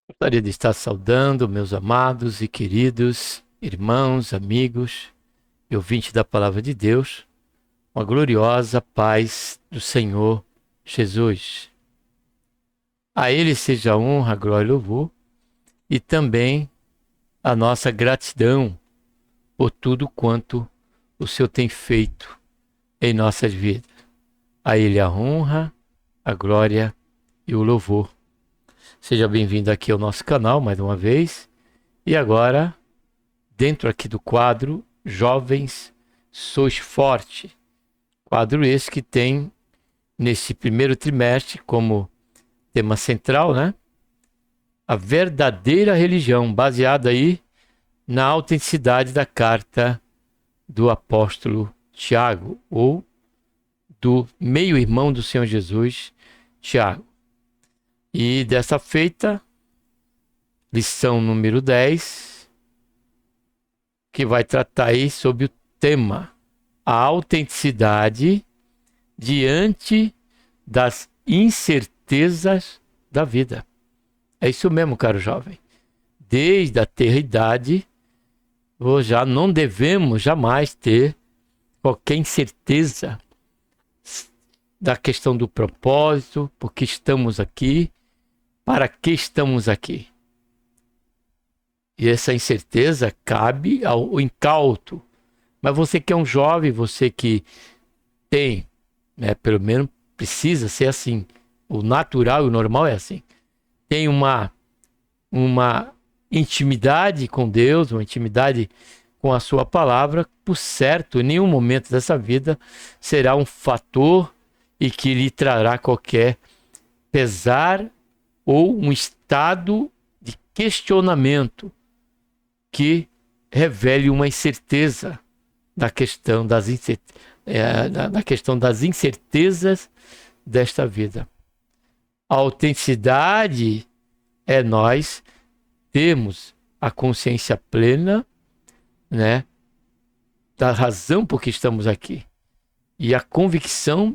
Gostaria de estar saudando meus amados e queridos irmãos, amigos e ouvintes da Palavra de Deus, uma gloriosa paz do Senhor Jesus. A Ele seja a honra, glória e louvor, e também a nossa gratidão por tudo quanto o Senhor tem feito em nossas vidas. A Ele a honra, a glória e o louvor. Seja bem-vindo aqui ao nosso canal mais uma vez. E agora, dentro aqui do quadro Jovens Sois Forte. Quadro esse que tem nesse primeiro trimestre como tema central, né? A verdadeira religião, baseada aí na autenticidade da carta do apóstolo Tiago, ou do meio-irmão do Senhor Jesus, Tiago. E dessa feita, lição número 10, que vai tratar aí sobre o tema a autenticidade diante das incertezas da vida. É isso mesmo, caro jovem. Desde a tenra idade, já não devemos jamais ter qualquer incerteza da questão do propósito, por que estamos aqui, para que estamos aqui. E essa incerteza cabe ao incauto. Mas você que é um jovem, você que tem, pelo menos precisa ser assim. O natural e o normal é assim. Tem uma intimidade com Deus, uma intimidade com a sua palavra, por certo, em nenhum momento dessa vida será um fator e que lhe trará qualquer pesar ou um estado de questionamento que revele uma incerteza da questão das incertezas desta vida. A autenticidade é nós termos a consciência plena, da razão por que estamos aqui e a convicção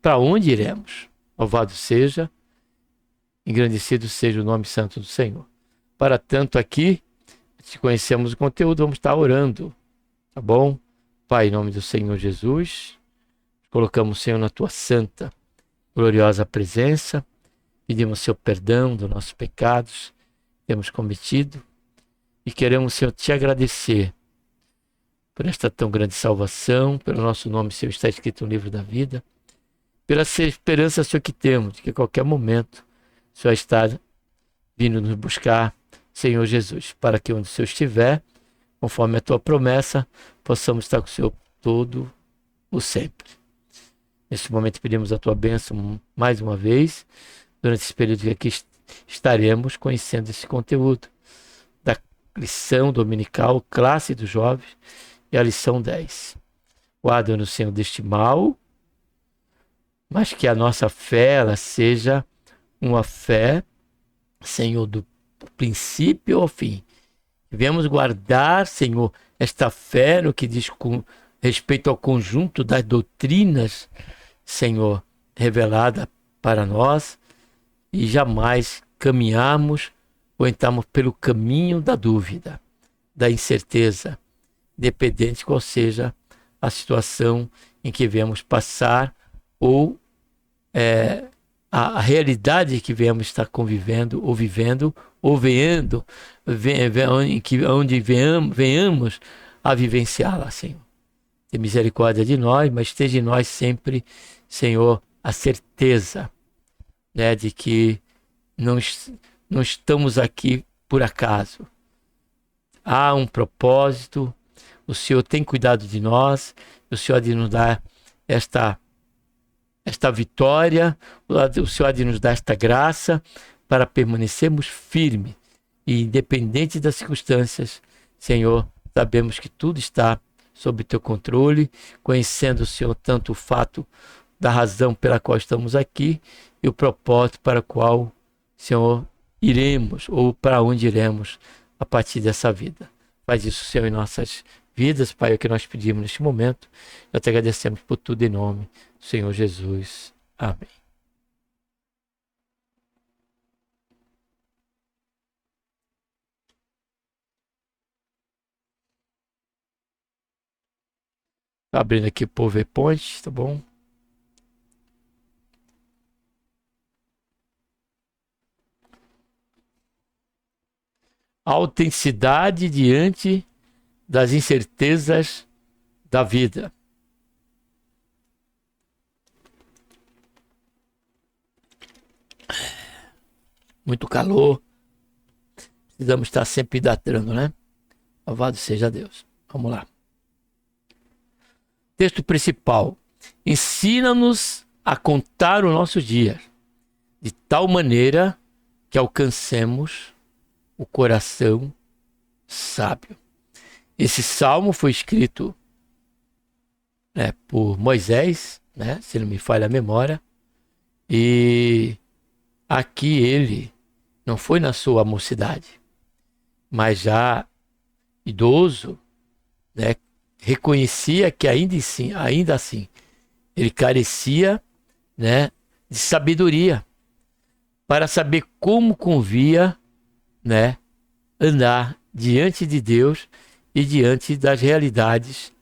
para onde iremos. Louvado seja, engrandecido seja o nome santo do Senhor. Para tanto aqui, se conhecemos o conteúdo, vamos estar orando, tá bom? Pai, em nome do Senhor Jesus, colocamos, Senhor, na tua santa, gloriosa presença, pedimos seu perdão dos nossos pecados que temos cometido e queremos, Senhor, te agradecer por esta tão grande salvação, pelo nosso nome, Senhor, está escrito no livro da vida, pela esperança, Senhor, que temos, de que a qualquer momento o Senhor está vindo nos buscar, Senhor Jesus, para que onde o Senhor estiver, conforme a tua promessa, possamos estar com o Senhor todo o sempre. Neste momento pedimos a tua bênção mais uma vez, durante esse período que aqui estaremos conhecendo esse conteúdo da lição dominical, classe dos jovens, e a lição 10. Guarda-nos, Senhor, deste mal, mas que a nossa fé ela seja uma fé, Senhor, do princípio ao fim. Devemos guardar, Senhor, esta fé no que diz com respeito ao conjunto das doutrinas, Senhor, revelada para nós, e jamais caminharmos ou entrarmos pelo caminho da dúvida, da incerteza, dependente qual seja a situação em que viemos passar ou a realidade que viemos estar convivendo ou vivendo ou onde venhamos a vivenciá-la, Senhor. Tem misericórdia de nós, mas esteja em nós sempre, Senhor, a certeza, de que não estamos aqui por acaso. Há um propósito, o Senhor tem cuidado de nós, o Senhor há de nos dar esta vitória, o Senhor há de nos dar esta graça para permanecermos firmes e independente das circunstâncias. Senhor, sabemos que tudo está sob teu controle, conhecendo o Senhor tanto o fato da razão pela qual estamos aqui e o propósito para o qual, Senhor, iremos ou para onde iremos a partir dessa vida. Faz isso, Senhor, em nossas vidas, Pai, é o que nós pedimos neste momento. Nós te agradecemos por tudo em nome do Senhor Jesus. Amém. Abrindo aqui o PowerPoint, tá bom? Autenticidade diante das incertezas da vida. Muito calor. Precisamos estar sempre hidratando, né? Louvado seja Deus. Vamos lá. Texto principal. Ensina-nos a contar os nossos dias, de tal maneira que alcancemos o coração sábio. Esse salmo foi escrito, né, por Moisés, né, se não me falha a memória, e aqui ele não foi na sua mocidade, mas já idoso, né, reconhecia que ainda assim, ele carecia, né, de sabedoria para saber como convia, né, andar diante de Deus e diante das realidades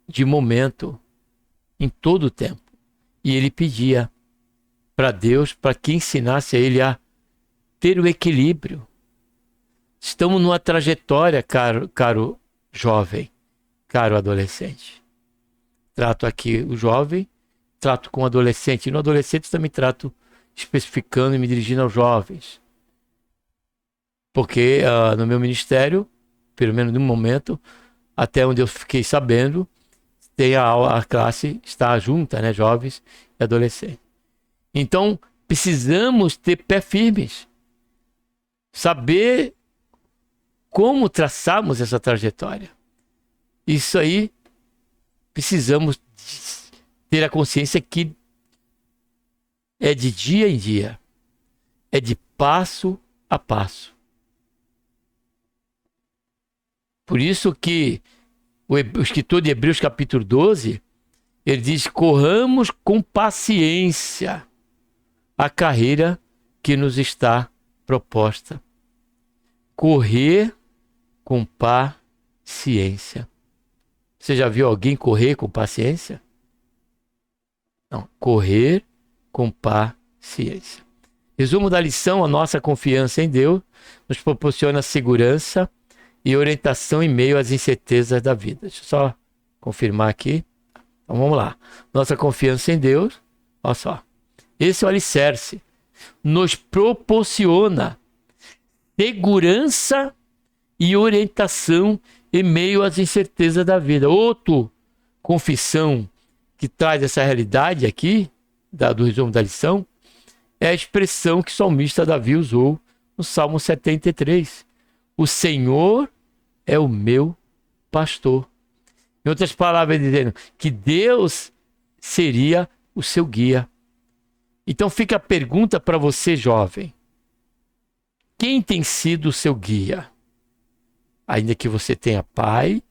de momento em todo o tempo. E ele pedia para Deus para que ensinasse a ele a ter o equilíbrio. Estamos numa trajetória, caro jovem, caro adolescente. Trato aqui o jovem, trato com o adolescente. E no adolescente também trato especificando e me dirigindo aos jovens. Porque no meu ministério, pelo menos no momento, até onde eu fiquei sabendo, tem a classe está junta, né, jovens e adolescentes. Então, precisamos ter pé firmes. Saber como traçarmos essa trajetória. Isso aí, precisamos ter a consciência que é de dia em dia. É de passo a passo. Por isso que o escritor de Hebreus capítulo 12, ele diz: corramos com paciência a carreira que nos está proposta. Correr com paciência. Você já viu alguém correr com paciência? Não, correr com paciência. Resumo da lição: a nossa confiança em Deus nos proporciona segurança e orientação em meio às incertezas da vida. Deixa eu só confirmar aqui. Então vamos lá. Nossa confiança em Deus, olha só. Esse é o alicerce. Nos proporciona segurança e orientação em meio às incertezas da vida. Outra confissão que traz essa realidade aqui, do resumo da lição, é a expressão que o salmista Davi usou no Salmo 73. O Senhor é o meu pastor. Em outras palavras, dizendo que Deus seria o seu guia. Então fica a pergunta para você, jovem. Quem tem sido o seu guia? Ainda que você tenha pai,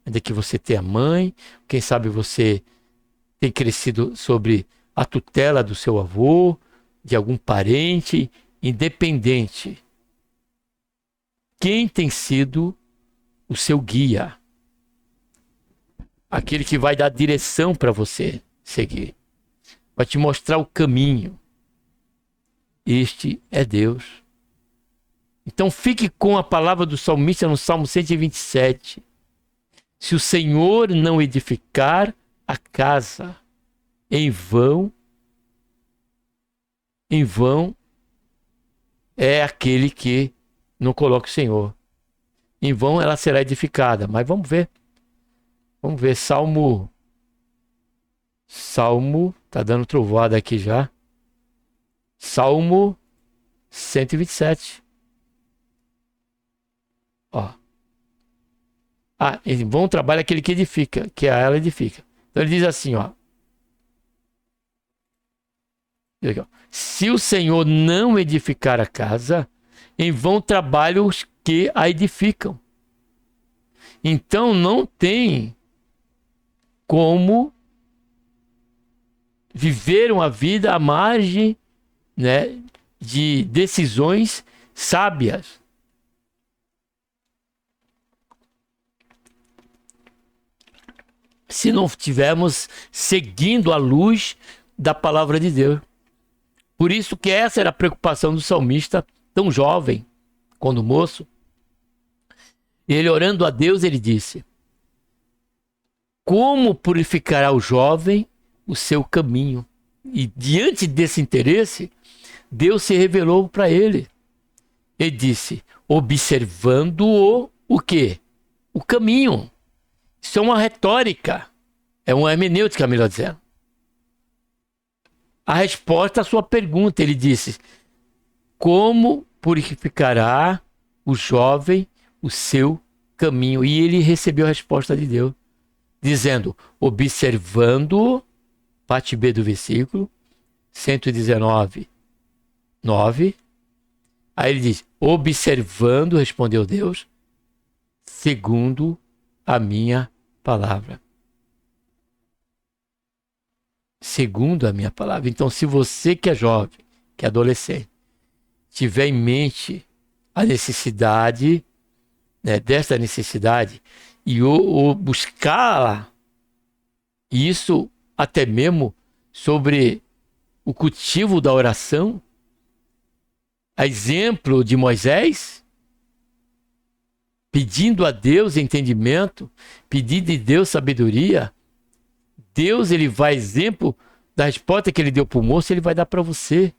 ainda que você tenha mãe, quem sabe você tem crescido sobre a tutela do seu avô, de algum parente, independente. Quem tem sido o seu guia? Aquele que vai dar direção para você seguir. Vai te mostrar o caminho. Este é Deus. Então fique com a palavra do salmista no Salmo 127. Se o Senhor não edificar a casa, em vão é aquele que não coloca o Senhor. Em vão ela será edificada. Mas vamos ver. Vamos ver, Salmo, tá dando trovoada aqui já. Salmo 127. Ó. Bom trabalho é aquele que edifica, que a ela edifica. Então ele diz assim, ó. Se o Senhor não edificar a casa, em vão trabalham os que a edificam. Então não tem como viver uma vida à margem, né, de decisões sábias. Se não estivermos seguindo a luz da palavra de Deus. Por isso que essa era a preocupação do salmista, tão jovem, quando moço. Ele orando a Deus, ele disse: como purificará o jovem o seu caminho? E diante desse interesse, Deus se revelou para ele. Ele disse, observando o quê? O caminho. Isso é uma retórica, é uma hermenêutica, melhor dizendo. A resposta à sua pergunta, ele disse, como purificará o jovem o seu caminho? E ele recebeu a resposta de Deus, dizendo, observando, parte B do versículo, 119, 9. Aí ele diz, observando, respondeu Deus, segundo a minha palavra. Segundo a minha palavra. Então, se você que é jovem, que é adolescente, tiver em mente a necessidade, né, dessa necessidade, e o buscá-la, isso até mesmo sobre o cultivo da oração, a exemplo de Moisés, pedindo a Deus entendimento, pedindo a Deus sabedoria, Deus, ele vai, exemplo da resposta que ele deu para o moço, ele vai dar para você.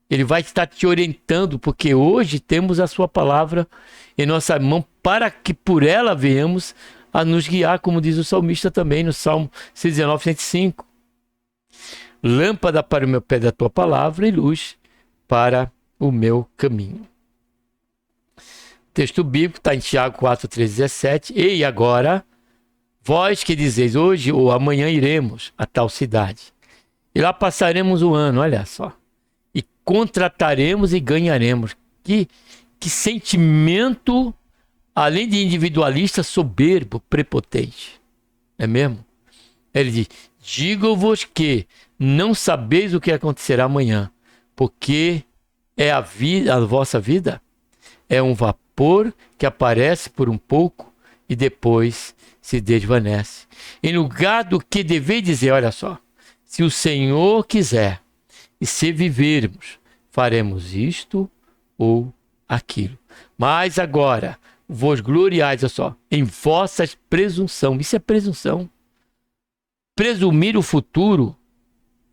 Ele vai estar te orientando, porque hoje temos a sua palavra em nossa mão, para que por ela venhamos a nos guiar, como diz o salmista também no Salmo 119, 105. Lâmpada para o meu pé da tua palavra e luz para o meu caminho. O texto bíblico está em Tiago 4, 13, 17. E agora, vós que dizeis, hoje ou amanhã iremos a tal cidade, e lá passaremos o ano, olha só, e contrataremos e ganharemos. Que sentimento, além de individualista, soberbo, prepotente. É mesmo? Ele diz, digo-vos que não sabeis o que acontecerá amanhã, porque é a vossa vida é um vapor que aparece por um pouco e depois se desvanece. Em lugar do que deveis dizer, olha só, se o Senhor quiser e se vivermos, faremos isto ou aquilo. Mas agora, vos gloriais, olha só, em vossas presunção. Isso é presunção. Presumir o futuro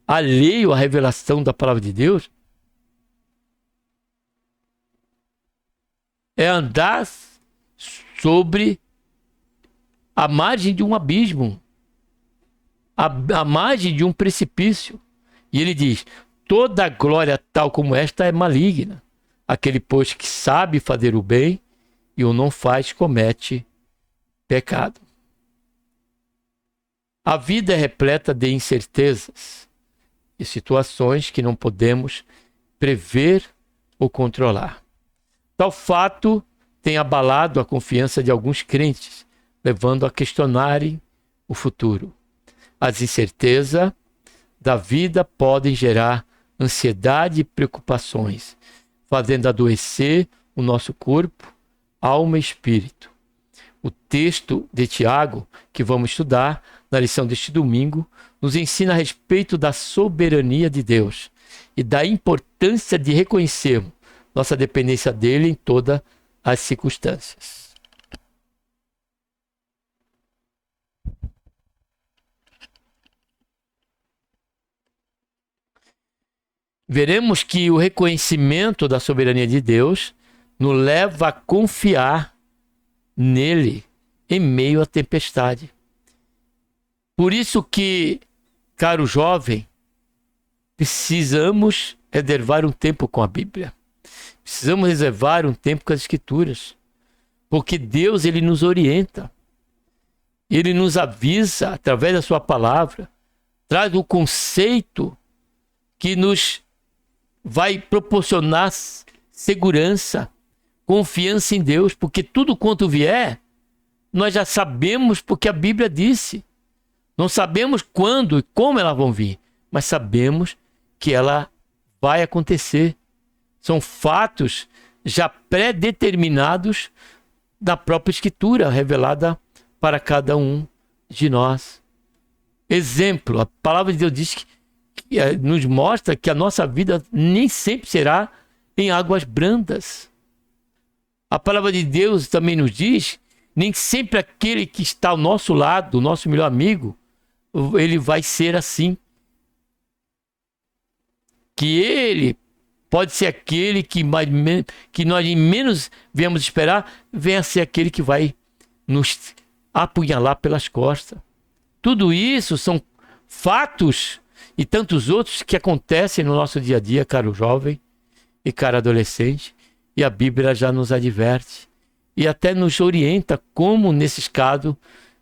alheio à revelação da palavra de Deus é andar sobre a margem de um abismo, a margem de um precipício. E ele diz, toda glória tal como esta é maligna. Aquele, pois, que sabe fazer o bem e o não faz, comete pecado. A vida é repleta de incertezas e situações que não podemos prever ou controlar. Tal fato tem abalado a confiança de alguns crentes, levando a questionarem o futuro. As incertezas da vida podem gerar ansiedade e preocupações, fazendo adoecer o nosso corpo, alma e espírito. O texto de Tiago, que vamos estudar na lição deste domingo, nos ensina a respeito da soberania de Deus e da importância de reconhecermos nossa dependência dele em todas as circunstâncias. Veremos que o reconhecimento da soberania de Deus nos leva a confiar nele em meio à tempestade. Por isso que, caro jovem, precisamos reservar um tempo com a Bíblia. Precisamos reservar um tempo com as Escrituras. Porque Deus, Ele nos orienta. Ele nos avisa através da sua palavra. Traz o conceito que nos vai proporcionar segurança, confiança em Deus. Porque tudo quanto vier, nós já sabemos porque a Bíblia disse. Não sabemos quando e como elas vão vir, mas sabemos que ela vai acontecer. São fatos já pré-determinados da própria Escritura, revelada para cada um de nós. Exemplo, a palavra de Deus diz que nos mostra que a nossa vida nem sempre será em águas brandas. A palavra de Deus também nos diz, nem sempre aquele que está ao nosso lado, o nosso melhor amigo, ele vai ser assim. Que ele pode ser aquele que nós menos viemos esperar, venha a ser aquele que vai nos apunhalar pelas costas. Tudo isso são fatos e tantos outros que acontecem no nosso dia a dia, caro jovem e caro adolescente, e a Bíblia já nos adverte e até nos orienta como, nesses casos,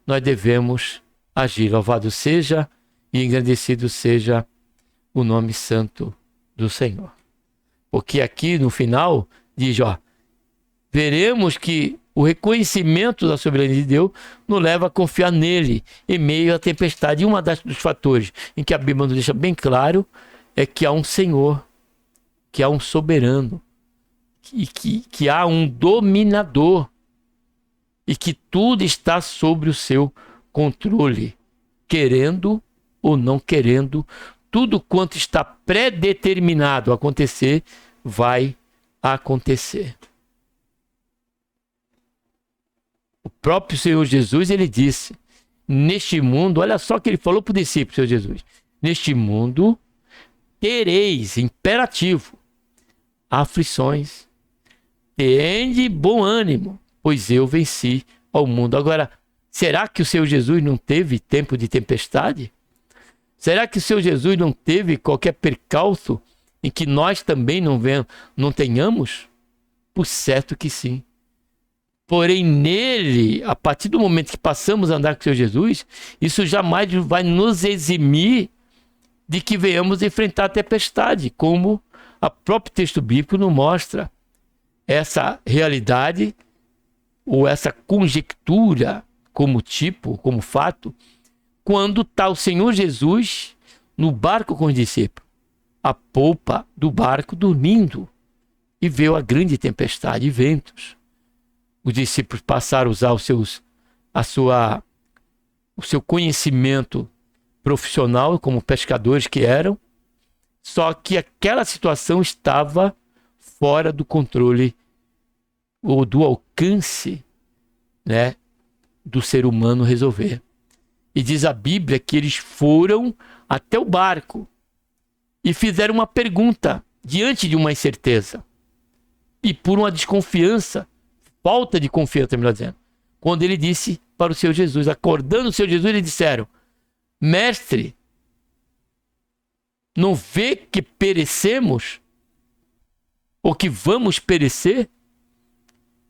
nós devemos agir. Louvado seja e engrandecido seja o nome santo do Senhor. Porque aqui no final diz, veremos que o reconhecimento da soberania de Deus nos leva a confiar nele em meio à tempestade. E um dos fatores em que a Bíblia nos deixa bem claro é que há um Senhor, que há um soberano, que há um dominador e que tudo está sobre o seu controle, querendo ou não querendo. Tudo quanto está pré-determinado a acontecer, vai acontecer. O próprio Senhor Jesus, ele disse, neste mundo, olha só o que ele falou para o discípulo, Senhor Jesus, neste mundo tereis, imperativo, aflições, tende bom ânimo, pois eu venci ao mundo. Agora, será que o Senhor Jesus não teve tempo de tempestade? Será que o Senhor Jesus não teve qualquer percalço em que nós também não tenhamos? Por certo que sim. Porém, nele, a partir do momento que passamos a andar com o Senhor Jesus, isso jamais vai nos eximir de que venhamos enfrentar a tempestade, como o próprio texto bíblico nos mostra. Essa realidade, ou essa conjectura, como tipo, como fato, quando está o Senhor Jesus no barco com os discípulos, a polpa do barco dormindo, e veio a grande tempestade e ventos. Os discípulos passaram a usar o seu conhecimento profissional, como pescadores que eram, só que aquela situação estava fora do controle ou do alcance, do ser humano resolver. E diz a Bíblia que eles foram até o barco e fizeram uma pergunta diante de uma incerteza e por uma desconfiança, falta de confiança, melhor dizendo. Quando ele disse para o Senhor Jesus, acordando o Senhor Jesus, eles disseram, mestre, não vê que perecemos ou que vamos perecer?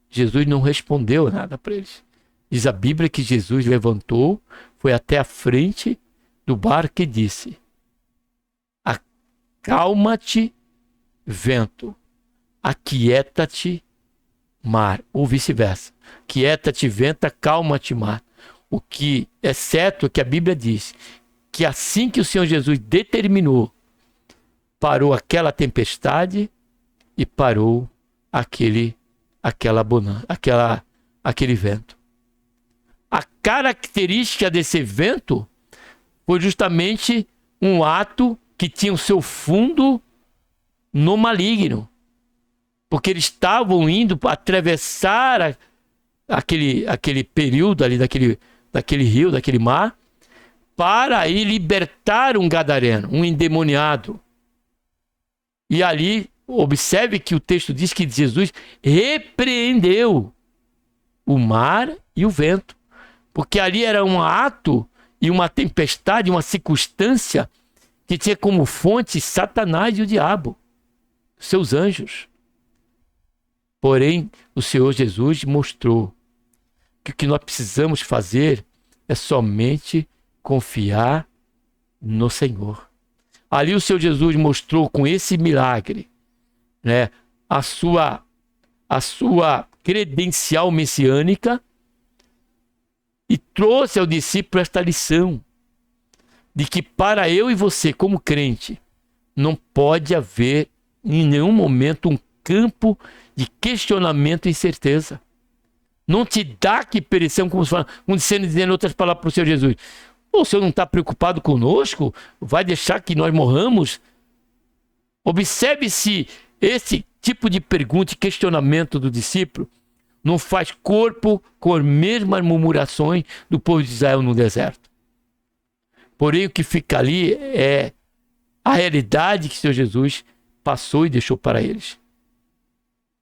Jesus não respondeu nada para eles. Diz a Bíblia que Jesus levantou, foi até a frente do barco e disse, acalma-te, vento, aquieta-te, mar, ou vice-versa. Quieta-te, vento, acalma-te, mar. O que é certo é que a Bíblia diz que assim que o Senhor Jesus determinou, parou aquela tempestade e parou aquele vento. A característica desse vento foi justamente um ato que tinha o seu fundo no maligno. Porque eles estavam indo para atravessar aquele período ali daquele rio, daquele mar, para ir libertar um gadareno, um endemoniado. E ali, observe que o texto diz que Jesus repreendeu o mar e o vento. Porque ali era um ato e uma tempestade, uma circunstância que tinha como fonte Satanás e o diabo, seus anjos. Porém, o Senhor Jesus mostrou que o que nós precisamos fazer é somente confiar no Senhor. Ali o Senhor Jesus mostrou com esse milagre, né, a sua credencial messiânica e trouxe ao discípulo esta lição de que para eu e você, como crente, não pode haver em nenhum momento um campo de questionamento e incerteza. Não te dá que perecer, como dizendo outras palavras para o Senhor Jesus. O Senhor não está preocupado conosco? Vai deixar que nós morramos? Observe se esse tipo de pergunta e questionamento do discípulo não faz corpo com as mesmas murmurações do povo de Israel no deserto. Porém, o que fica ali é a realidade que o Senhor Jesus passou e deixou para eles.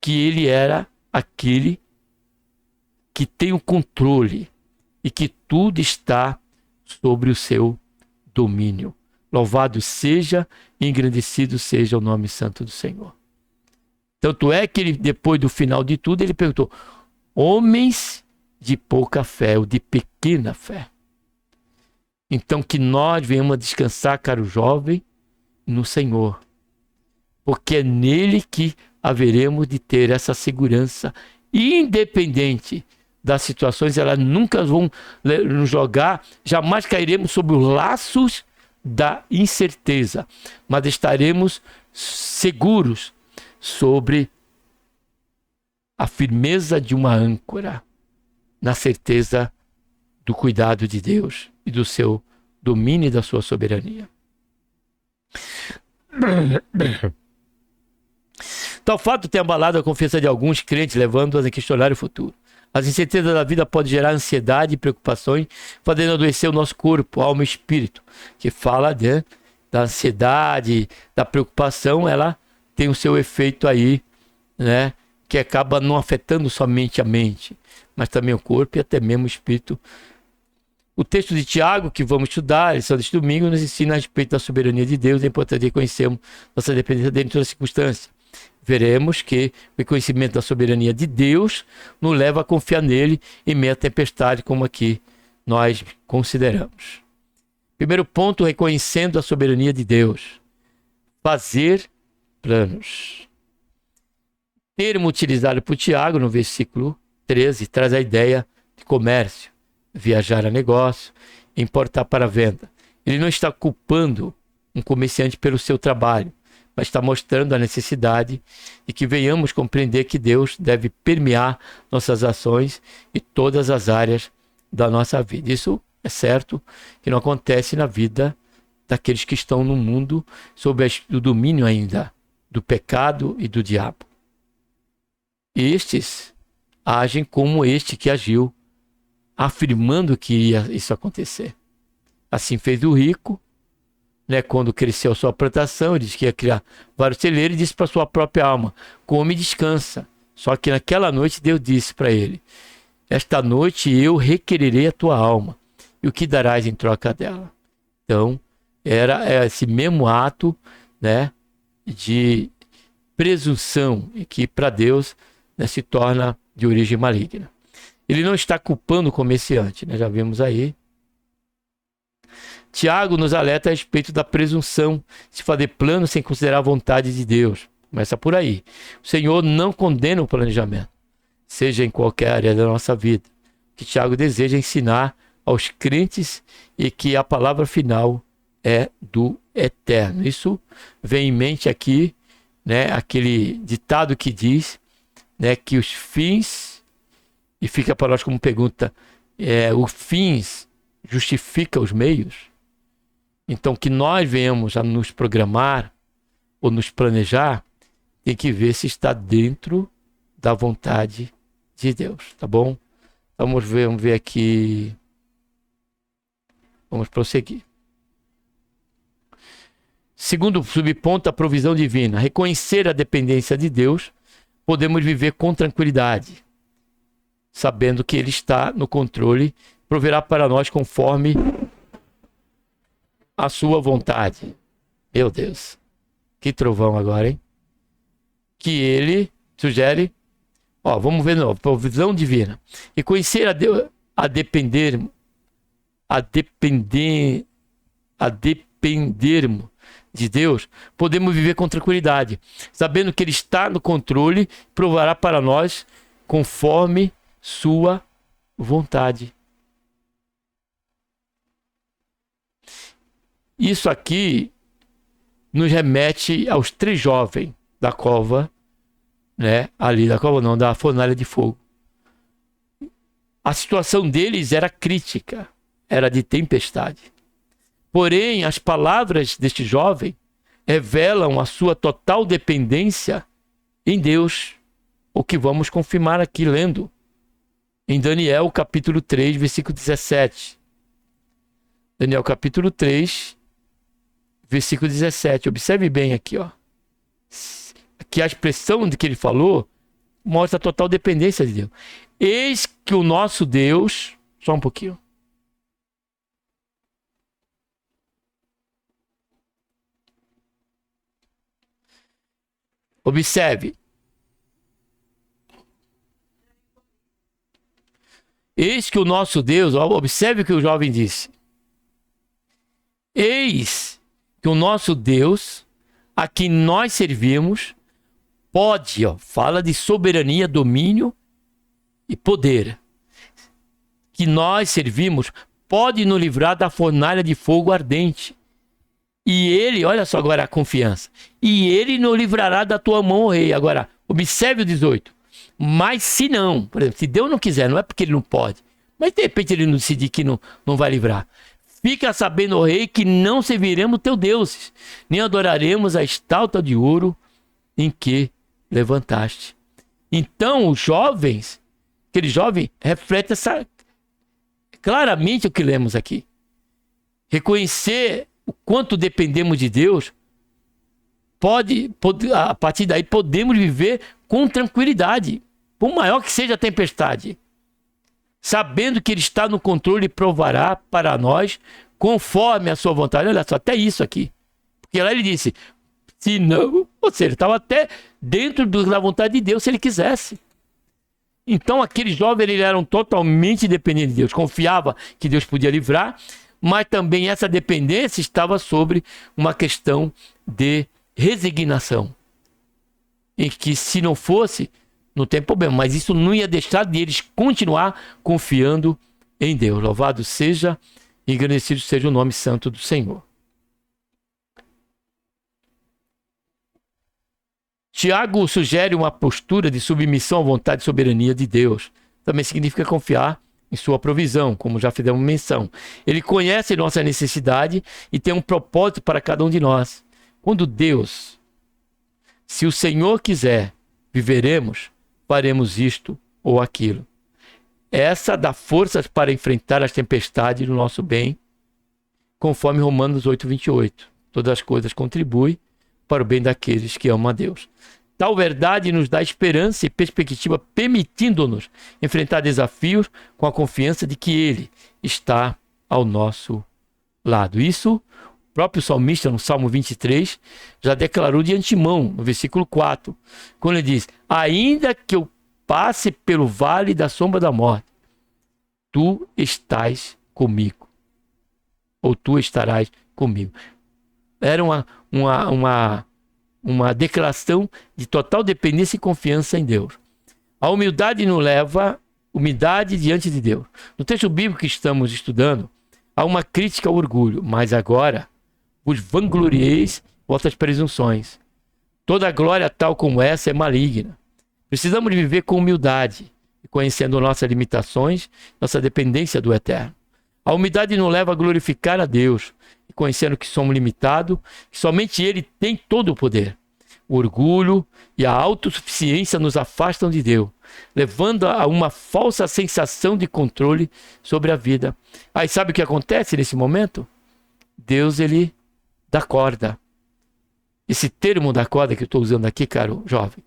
Que ele era aquele que tem o controle e que tudo está sobre o seu domínio. Louvado seja e engrandecido seja o nome santo do Senhor. Tanto é que ele, depois do final de tudo, ele perguntou: homens de pouca fé ou de pequena fé. Então que nós venhamos a descansar, caro jovem, no Senhor. Porque é nele que haveremos de ter essa segurança, independente das situações, elas nunca vão nos jogar, jamais cairemos sobre os laços da incerteza, mas estaremos seguros sobre a firmeza de uma âncora, na certeza do cuidado de Deus e do seu domínio e da sua soberania. Tal fato tem abalado a confiança de alguns crentes, levando-os a questionar o futuro. As incertezas da vida podem gerar ansiedade e preocupações, fazendo adoecer o nosso corpo, alma e espírito. Que fala da ansiedade, da preocupação, ela tem o seu efeito aí, né? Que acaba não afetando somente a mente, mas também o corpo e até mesmo o espírito. O texto de Tiago, que vamos estudar, lição deste domingo, nos ensina a respeito da soberania de Deus. É importante reconhecermos nossa dependência dele em todas as circunstâncias. Veremos que o reconhecimento da soberania de Deus nos leva a confiar nele em meio à tempestade, como aqui nós consideramos. Primeiro ponto, reconhecendo a soberania de Deus. Fazer planos. O termo utilizado por Tiago no versículo 13 traz a ideia de comércio, viajar a negócio, importar para a venda. Ele não está culpando um comerciante pelo seu trabalho, mas está mostrando a necessidade de que venhamos compreender que Deus deve permear nossas ações e todas as áreas da nossa vida. Isso é certo que não acontece na vida daqueles que estão no mundo sob o domínio ainda do pecado e do diabo. Estes agem como este que agiu, afirmando que ia isso acontecer. Assim fez o rico, né, quando cresceu a sua plantação, ele disse que ia criar vários celeiros e disse para sua própria alma: come e descansa. Só que naquela noite Deus disse para ele: esta noite eu requererei a tua alma, e o que darás em troca dela? Então, era esse mesmo ato, né, de presunção, e que para Deus, né, se torna de origem maligna. Ele não está culpando o comerciante, né, já vimos aí. Tiago nos alerta a respeito da presunção, se fazer plano sem considerar a vontade de Deus. Começa por aí. O Senhor não condena o planejamento, seja em qualquer área da nossa vida. O que Tiago deseja ensinar aos crentes e que a palavra final é do eterno. Isso vem em mente aqui, né, aquele ditado que diz, né, que os fins, e fica para nós como pergunta, os fins justifica os meios. Então, que nós venhamos a nos programar ou nos planejar, tem que ver se está dentro da vontade de Deus, tá bom? Vamos ver aqui. Vamos prosseguir. Segundo subponto, a provisão divina. Reconhecer a dependência de Deus, podemos viver com tranquilidade, sabendo que Ele está no controle, proverá para nós conforme a sua vontade. Meu Deus, que trovão agora, hein? Que ele sugere, vamos ver de novo, provisão divina. E conhecer a Deus, a dependermos de Deus, podemos viver com tranquilidade, sabendo que Ele está no controle, provará para nós conforme sua vontade. Isso aqui nos remete aos 3 jovens da cova, né? Ali da cova não, da fornalha de fogo. A situação deles era crítica, era de tempestade. Porém, as palavras deste jovem revelam a sua total dependência em Deus, o que vamos confirmar aqui lendo em Daniel capítulo 3, versículo 17. Daniel capítulo 3, versículo 17. Observe bem aqui, que a expressão de que ele falou mostra a total dependência de Deus. Eis que o nosso Deus... Só um pouquinho. Observe. Eis que o nosso Deus... Observe o que o jovem disse. Eis que o nosso Deus, a quem nós servimos, pode, fala de soberania, domínio e poder, que nós servimos, pode nos livrar da fornalha de fogo ardente. E ele, olha só agora a confiança, e ele nos livrará da tua mão, ó rei. Agora, observe o 18. Mas se não, por exemplo, se Deus não quiser, não é porque ele não pode, mas de repente ele não decidir que não vai livrar. Fica sabendo, ó rei, que não serviremos teu deuses, nem adoraremos a estátua de ouro em que levantaste. Então, os jovens, aquele jovem reflete claramente o que lemos aqui. Reconhecer o quanto dependemos de Deus, a partir daí podemos viver com tranquilidade, por maior que seja a tempestade, sabendo que Ele está no controle e provará para nós conforme a sua vontade. Olha só, até isso aqui. Porque lá ele disse, se não, ou seja, ele estava até dentro da vontade de Deus se ele quisesse. Então aqueles jovens eles eram totalmente dependentes de Deus, confiava que Deus podia livrar, mas também essa dependência estava sobre uma questão de resignação, em que se não fosse, não tem problema, mas isso não ia deixar de eles continuar confiando em Deus. Louvado seja e engrandecido seja o nome santo do Senhor. Tiago sugere uma postura de submissão à vontade e soberania de Deus. Também significa confiar em sua provisão, como já fizemos menção. Ele conhece nossa necessidade e tem um propósito para cada um de nós. Quando Deus, se o Senhor quiser, viveremos, faremos isto ou aquilo. Essa dá forças para enfrentar as tempestades do nosso bem, conforme Romanos 8, 28. Todas as coisas contribuem para o bem daqueles que amam a Deus. Tal verdade nos dá esperança e perspectiva, permitindo-nos enfrentar desafios com a confiança de que Ele está ao nosso lado. Isso, o próprio salmista, no Salmo 23, já declarou de antemão, no versículo 4, quando ele diz, ainda que eu passe pelo vale da sombra da morte, tu estás comigo. Ou tu estarás comigo. Era uma declaração de total dependência e confiança em Deus. A humildade nos leva, humildade diante de Deus. No texto bíblico que estamos estudando, há uma crítica ao orgulho, mas agora vos vanglorieis vossas presunções. Toda glória tal como essa é maligna. Precisamos viver com humildade, conhecendo nossas limitações, nossa dependência do eterno. A humildade nos leva a glorificar a Deus, conhecendo que somos limitados, que somente Ele tem todo o poder. O orgulho e a autossuficiência nos afastam de Deus, levando a uma falsa sensação de controle sobre a vida. Aí sabe o que acontece nesse momento? Deus, Ele dá corda. Esse termo da corda que eu estou usando aqui, caro jovem,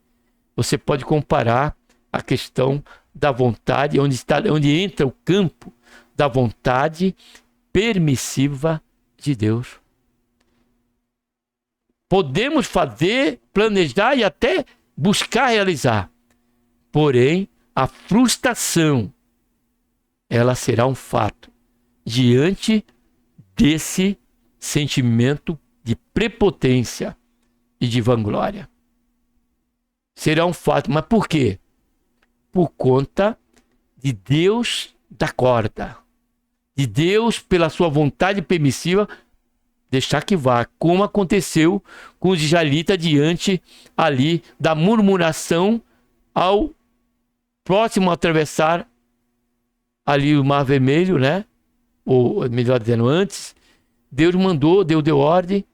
você pode comparar a questão da vontade, onde entra o campo da vontade permissiva de Deus. Podemos fazer, planejar e até buscar realizar. Porém, a frustração, ela será um fato diante desse sentimento de prepotência e de vanglória. Será um fato, mas por quê? Por conta de Deus da corda. De Deus, pela sua vontade permissiva, deixar que vá, como aconteceu com os israelitas diante ali da murmuração ao próximo a atravessar ali o Mar Vermelho, né? Ou melhor dizendo, antes, Deus mandou, Deus deu ordem,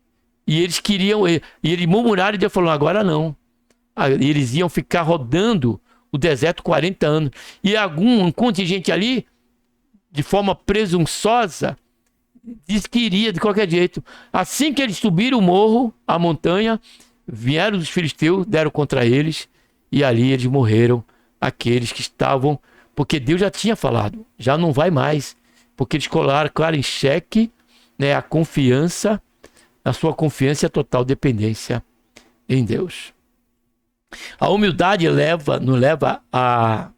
e eles queriam, e eles murmuraram e Deus falou, agora não. E eles iam ficar rodando o deserto 40 anos. E um contingente ali, de forma presunçosa, disse que iria de qualquer jeito. Assim que eles subiram o morro, a montanha, vieram os filisteus, deram contra eles, e ali eles morreram, aqueles que estavam, porque Deus já tinha falado, já não vai mais, porque eles colocaram em xeque, né, a confiança, a sua confiança e a total dependência em Deus. A humildade nos leva a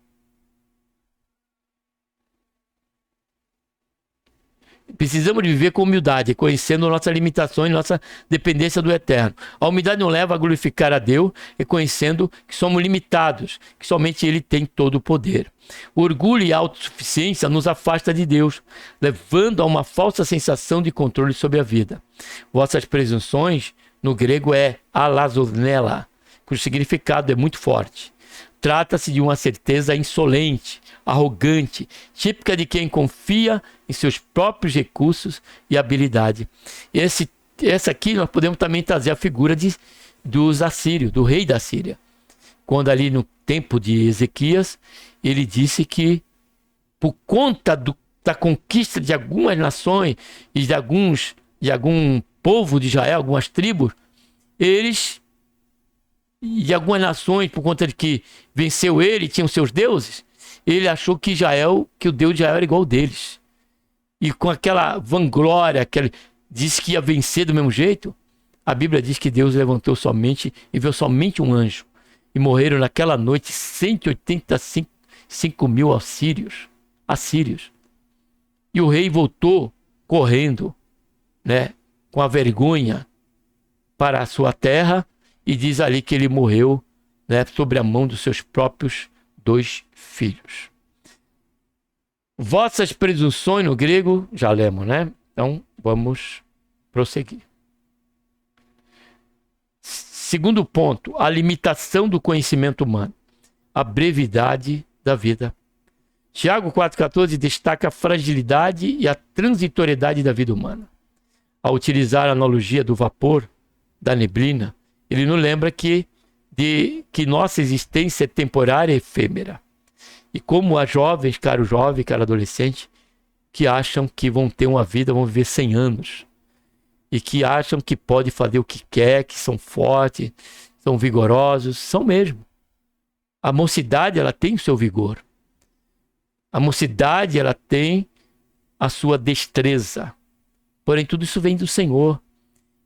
precisamos de viver com humildade, reconhecendo nossas limitações, nossa dependência do eterno. A humildade nos leva a glorificar a Deus, reconhecendo que somos limitados, que somente Ele tem todo o poder. O orgulho e a autossuficiência nos afasta de Deus, levando a uma falsa sensação de controle sobre a vida. Vossas presunções, no grego, é alazonella, cujo significado é muito forte. Trata-se de uma certeza insolente, arrogante, típica de quem confia em seus próprios recursos e habilidade. Essa aqui nós podemos também trazer a figura dos assírios, do rei da Síria. Quando ali no tempo de Ezequias, ele disse que por conta da conquista de algumas nações e de algum povo de Israel, algumas tribos, eles e algumas nações, por conta de que venceu ele, tinham seus deuses, ele achou que o Deus de Israel era igual ao deles. E com aquela vanglória, que ele disse que ia vencer do mesmo jeito, a Bíblia diz que Deus levantou somente, enviou somente um anjo. E morreram naquela noite 185 mil assírios. E o rei voltou correndo, né, com a vergonha para a sua terra, e diz ali que ele morreu, né, sobre a mão dos seus próprios 2 filhos. Vossas presunções, no grego, já lemos, né? Então, vamos prosseguir. Segundo ponto, a limitação do conhecimento humano. A brevidade da vida. Tiago 4,14 destaca a fragilidade e a transitoriedade da vida humana. Ao utilizar a analogia do vapor, da neblina, ele nos lembra que nossa existência é temporária e efêmera. E como há jovens, caro jovem, caro adolescente, que acham que vão ter uma vida, vão viver 100 anos. E que acham que pode fazer o que quer, que são fortes, são vigorosos, são mesmo. A mocidade, ela tem o seu vigor. A mocidade, ela tem a sua destreza. Porém, tudo isso vem do Senhor.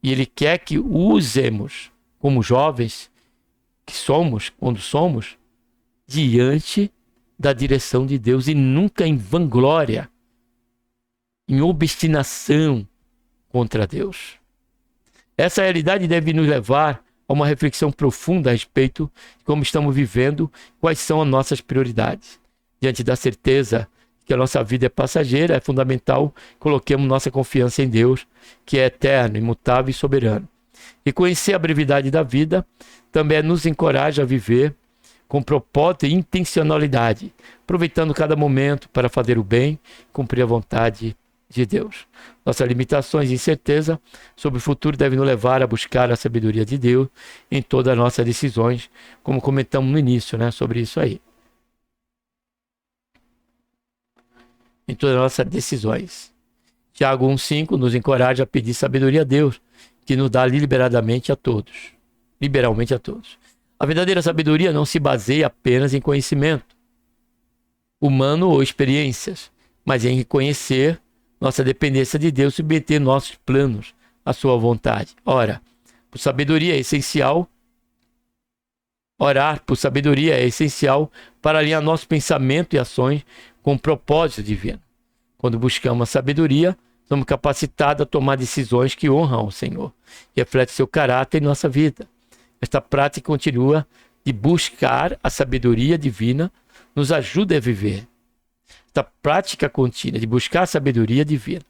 E Ele quer que usemos como jovens que somos, quando somos, diante da direção de Deus e nunca em vanglória, em obstinação contra Deus. Essa realidade deve nos levar a uma reflexão profunda a respeito de como estamos vivendo, quais são as nossas prioridades. Diante da certeza que a nossa vida é passageira, é fundamental que coloquemos nossa confiança em Deus, que é eterno, imutável e soberano. E conhecer a brevidade da vida também nos encoraja a viver com propósito e intencionalidade, aproveitando cada momento para fazer o bem, cumprir a vontade de Deus. Nossas limitações e incerteza sobre o futuro devem nos levar a buscar a sabedoria de Deus em todas as nossas decisões, como comentamos no início, né, sobre isso aí. Em todas as nossas decisões. Tiago 1,5 nos encoraja a pedir sabedoria a Deus, que nos dá liberalmente a todos. A verdadeira sabedoria não se baseia apenas em conhecimento humano ou experiências, mas em reconhecer nossa dependência de Deus, submeter nossos planos à sua vontade. Ora, por sabedoria é essencial. Orar por sabedoria é essencial para alinhar nosso pensamento e ações com o propósito divino. Quando buscamos a sabedoria, somos capacitados a tomar decisões que honram ao Senhor e refletem seu caráter em nossa vida. Esta prática continua de buscar a sabedoria divina nos ajuda a viver. Esta prática contínua de buscar a sabedoria divina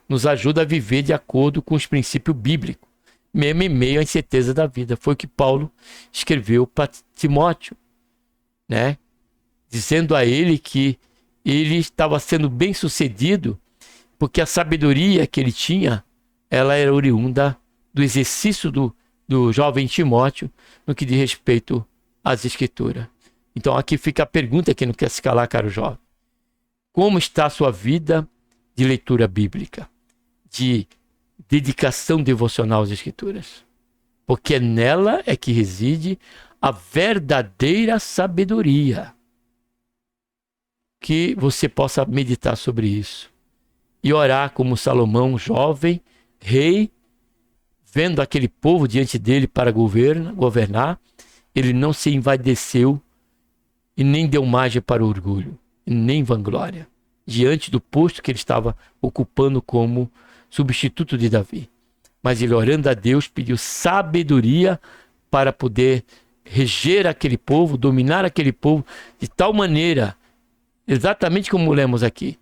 nos ajuda a viver de acordo com os princípios bíblicos, mesmo em meio à incerteza da vida. Foi o que Paulo escreveu para Timóteo, né? Dizendo a ele que ele estava sendo bem sucedido porque a sabedoria que ele tinha, ela era oriunda do exercício do jovem Timóteo no que diz respeito às Escrituras. Então aqui fica a pergunta que não quer se calar, caro jovem. Como está a sua vida de leitura bíblica, de dedicação devocional às Escrituras? Porque nela é que reside a verdadeira sabedoria. Que você possa meditar sobre isso e orar como Salomão, jovem, rei, vendo aquele povo diante dele para governar, ele não se envaideceu e nem deu margem para o orgulho, e nem vanglória, diante do posto que ele estava ocupando como substituto de Davi. Mas ele, orando a Deus, pediu sabedoria para poder reger aquele povo, dominar aquele povo, de tal maneira, exatamente como lemos aqui,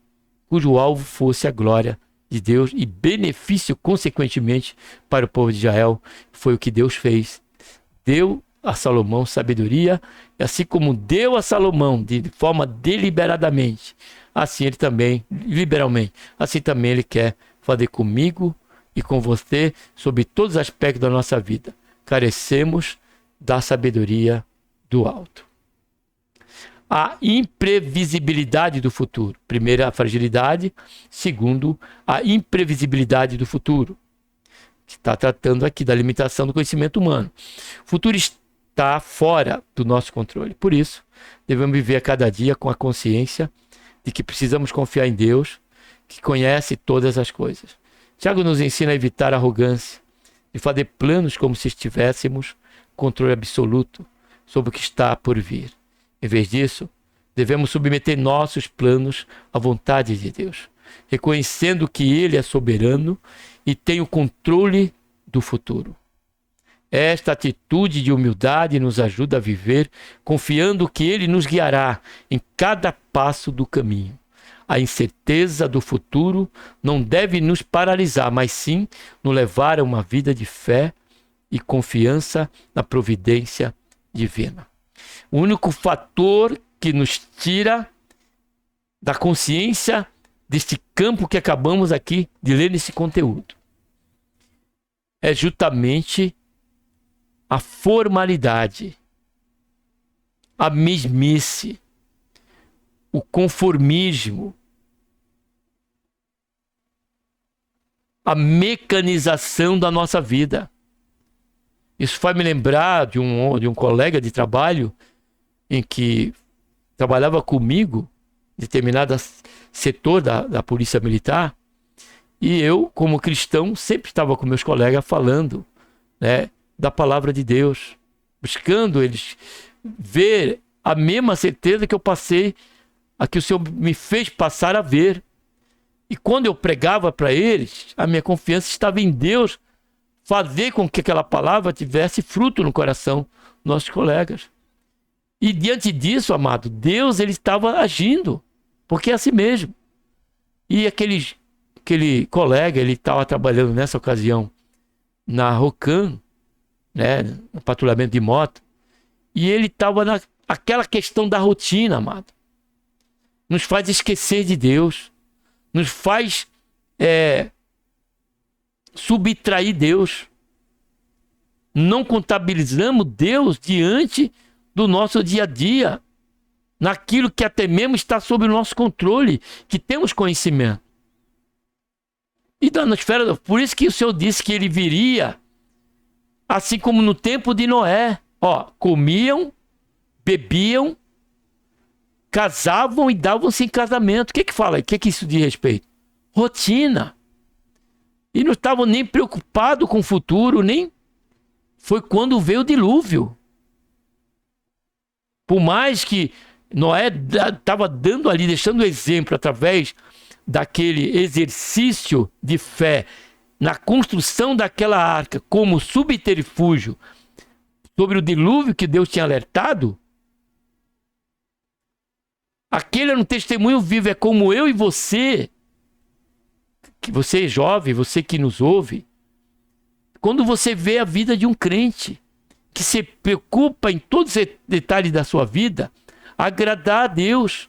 cujo alvo fosse a glória de Deus e benefício, consequentemente, para o povo de Israel. Foi o que Deus fez. Deu a Salomão sabedoria, e assim como deu a Salomão de forma deliberadamente, assim ele também, liberalmente, assim também ele quer fazer comigo e com você sobre todos os aspectos da nossa vida. Carecemos da sabedoria do alto. A imprevisibilidade do futuro. Primeiro, a fragilidade. Segundo, a imprevisibilidade do futuro. Que está tratando aqui da limitação do conhecimento humano. O futuro está fora do nosso controle. Por isso, devemos viver a cada dia com a consciência de que precisamos confiar em Deus, que conhece todas as coisas. Tiago nos ensina a evitar a arrogância, de fazer planos como se estivéssemos controle absoluto sobre o que está por vir. Em vez disso, devemos submeter nossos planos à vontade de Deus, reconhecendo que Ele é soberano e tem o controle do futuro. Esta atitude de humildade nos ajuda a viver confiando que Ele nos guiará em cada passo do caminho. A incerteza do futuro não deve nos paralisar, mas sim nos levar a uma vida de fé e confiança na providência divina. O único fator que nos tira da consciência deste campo que acabamos aqui de ler nesse conteúdo é justamente a formalidade, a mesmice, o conformismo, a mecanização da nossa vida. Isso faz me lembrar de um colega de trabalho em que trabalhava comigo, em determinado setor da Polícia Militar, e eu, como cristão, sempre estava com meus colegas falando, né, da palavra de Deus, buscando eles ver a mesma certeza que eu passei, a que o Senhor me fez passar a ver. E quando eu pregava para eles, a minha confiança estava em Deus, fazer com que aquela palavra tivesse fruto no coração dos nossos colegas. E diante disso, amado, Deus ele estava agindo, porque é assim mesmo. E aquele colega, ele estava trabalhando nessa ocasião na Rocan, né, no patrulhamento de moto, e ele estava naquela questão da rotina, amado. Nos faz esquecer de Deus, nos faz subtrair Deus. Não contabilizamos Deus diante do nosso dia a dia, naquilo que até mesmo está sob o nosso controle, que temos conhecimento. E da esfera, por isso que o Senhor disse que ele viria, assim como no tempo de Noé. Comiam, bebiam, casavam e davam-se em casamento. O que fala aí? O que isso diz respeito? rotina. E não estavam nem preocupados com o futuro, nem foi quando veio o dilúvio. Por mais que Noé estava dando ali, deixando exemplo através daquele exercício de fé na construção daquela arca como subterfúgio sobre o dilúvio que Deus tinha alertado, aquele era um testemunho vivo. É como eu e você, que você é jovem, você que nos ouve, quando você vê a vida de um crente que se preocupa em todos os detalhes da sua vida, agradar a Deus,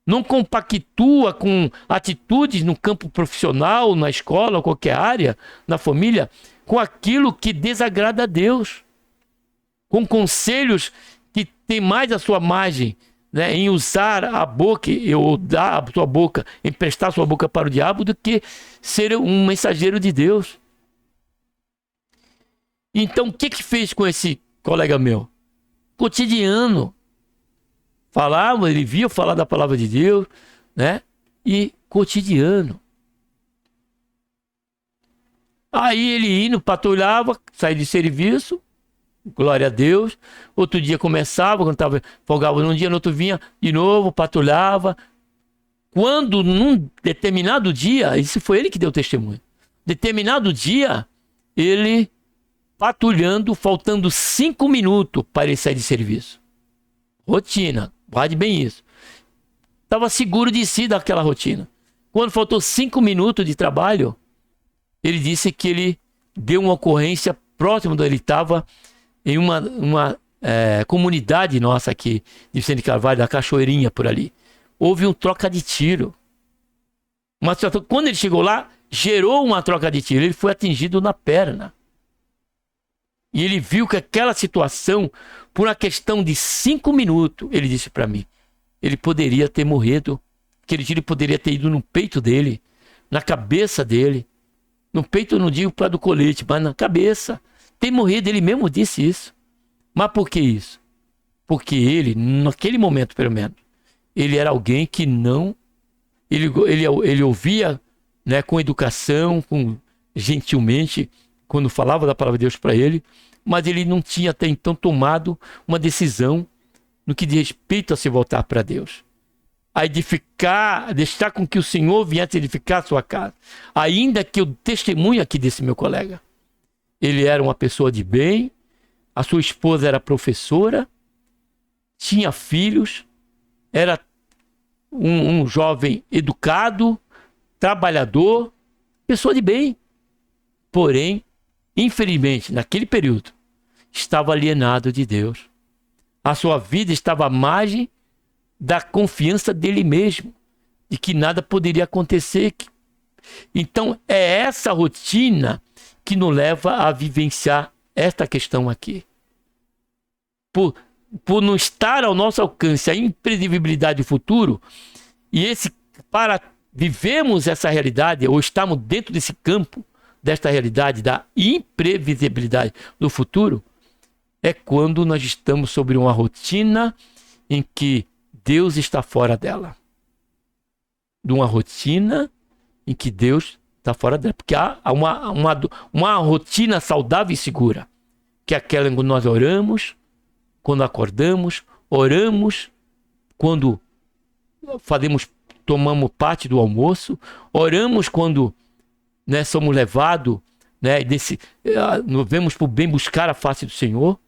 não compactua com atitudes no campo profissional, na escola, ou qualquer área, na família, com aquilo que desagrada a Deus, com conselhos que tem mais a sua margem, né, em usar a boca, ou dar a sua boca, emprestar a sua boca para o diabo, do que ser um mensageiro de Deus. Então, o que fez com esse colega meu? Cotidiano. Falava, ele via falar da palavra de Deus, né? E cotidiano. Aí ele indo, patrulhava, saía de serviço, glória a Deus. Outro dia começava, quando estava folgava num dia, no outro vinha de novo, patrulhava. Quando num determinado dia, isso foi ele que deu testemunho. Determinado dia, ele patrulhando, faltando 5 minutos para ele sair de serviço. Rotina, guarde bem isso. Estava seguro de si daquela rotina. Quando faltou 5 minutos de trabalho, ele disse que ele deu uma ocorrência próximo de onde ele estava, em uma comunidade nossa aqui, de Vicente Carvalho, da Cachoeirinha, por ali. Houve um troca de tiro. Quando ele chegou lá, gerou uma troca de tiro. Ele foi atingido na perna. E ele viu que aquela situação, por uma questão de 5 minutos, ele disse para mim, ele poderia ter morrido. Aquele tiro poderia ter ido no peito dele, na cabeça dele. No peito eu não digo para do colete, mas na cabeça. Ter morrido, ele mesmo disse isso. Mas por que isso? Porque ele, naquele momento pelo menos, ele era alguém que não... Ele ouvia, né, com educação, gentilmente, quando falava da palavra de Deus para ele, mas ele não tinha até então tomado uma decisão no que diz respeito a se voltar para Deus. A edificar, deixar com que o Senhor viesse edificar a sua casa. Ainda que o testemunho aqui desse meu colega, ele era uma pessoa de bem, a sua esposa era professora, tinha filhos, era um jovem educado, trabalhador, pessoa de bem. Porém, infelizmente, naquele período, estava alienado de Deus. A sua vida estava à margem da confiança dele mesmo, de que nada poderia acontecer. Então, é essa rotina que nos leva a vivenciar esta questão aqui. Por não estar ao nosso alcance a imprevisibilidade do futuro, para vivermos essa realidade, ou estamos dentro desse campo, desta realidade da imprevisibilidade do futuro, é quando nós estamos sobre uma rotina em que Deus está fora dela. De uma rotina em que Deus está fora dela. Porque há uma rotina saudável e segura, que é aquela em que nós oramos, quando acordamos, oramos quando tomamos parte do almoço, oramos quando, né, somos levados, né, vemos por bem buscar a face do Senhor,